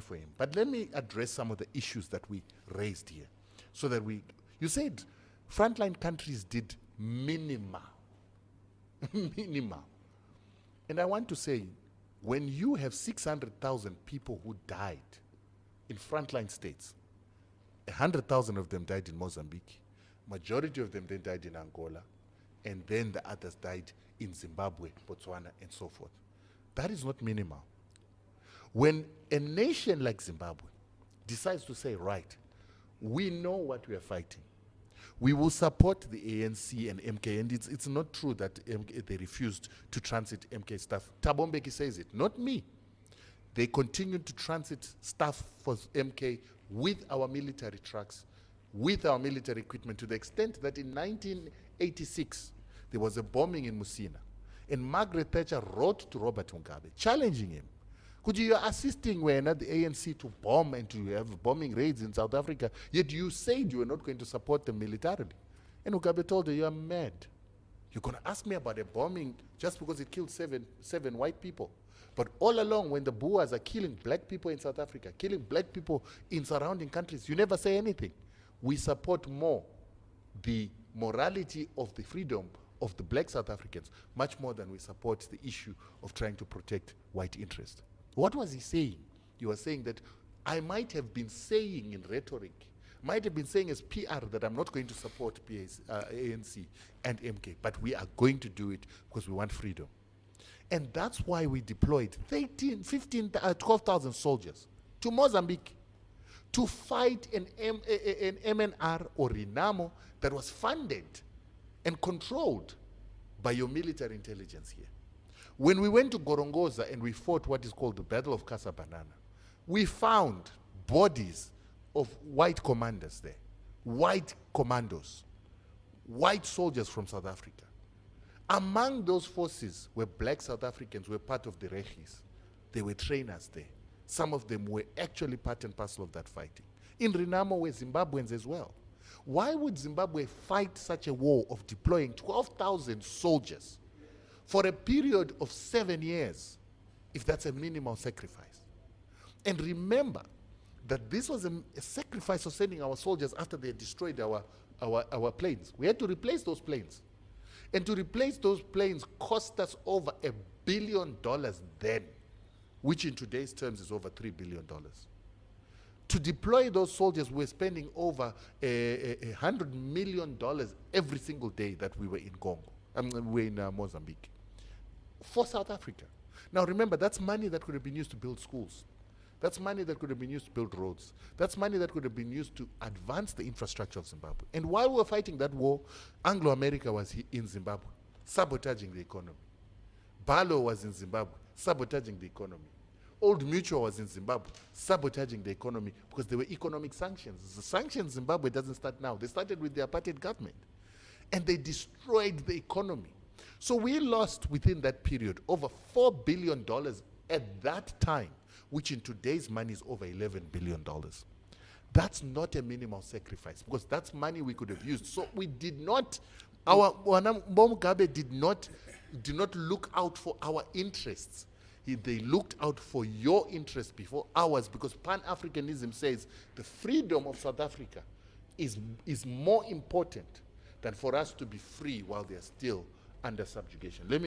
for him. But let me address some of the issues that we raised here. So that you said frontline countries did minimal. Minimal. And I want to say, when you have 600,000 people who died in frontline states, 100,000 of them died in Mozambique, majority of them then died in Angola, and then the others died in Zimbabwe, Botswana, and so forth. That is not minimal. When a nation like Zimbabwe decides to say, right, we know what we are fighting, we will support the ANC and MK, and it's not true that they refused to transit MK stuff. Thabo Mbeki says it, not me. They continued to transit stuff for MK with our military trucks, with our military equipment, to the extent that in 1986, there was a bombing in Musina. And Margaret Thatcher wrote to Robert Mugabe, challenging him. Could you are assisting when at the ANC to bomb and to have bombing raids in South Africa, yet you said you were not going to support them militarily. And Mugabe told her, you are mad. You're going to ask me about a bombing just because it killed seven white people. But all along, when the Boers are killing black people in South Africa, killing black people in surrounding countries, you never say anything. We support more the morality of the freedom of the black South Africans, much more than we support the issue of trying to protect white interest. What was he saying? He was saying that I might have been saying in rhetoric, might have been saying as PR that I'm not going to support ANC and MK, but we are going to do it because we want freedom. And that's why we deployed 12,000 soldiers to Mozambique to fight an MNR or Renamo that was funded and controlled by your military intelligence here. When we went to Gorongosa and we fought what is called the Battle of Casa Banana, we found bodies of white commanders there, white commandos, white soldiers from South Africa. Among those forces were black South Africans who were part of the Regis. They were trainers there. Some of them were actually part and parcel of that fighting. In Renamo were Zimbabweans as well. Why would Zimbabwe fight such a war of deploying 12,000 soldiers for a period of 7 years, if that's a minimal sacrifice? And remember that this was a sacrifice of sending our soldiers after they had destroyed our planes. We had to replace those planes. And to replace those planes cost us over $1 billion then, which in today's terms is over $3 billion. To deploy those soldiers, we're spending over $100 million every single day that we were in Congo. We were in Mozambique. For South Africa. Now remember, that's money that could have been used to build schools. That's money that could have been used to build roads. That's money that could have been used to advance the infrastructure of Zimbabwe. And while we were fighting that war, Anglo-America was in Zimbabwe, sabotaging the economy. Barlow was in Zimbabwe, sabotaging the economy. Old Mutual was in Zimbabwe, sabotaging the economy because there were economic sanctions. The sanctions in Zimbabwe doesn't start now. They started with the apartheid government. And they destroyed the economy. So we lost within that period over $4 billion at that time, which in today's money is over $11 billion. That's not a minimal sacrifice because that's money we could have used. So we did not, Mugabe did not look out for our interests. They looked out for your interests before ours, because Pan-Africanism says the freedom of South Africa is more important than for us to be free while they are still under subjugation.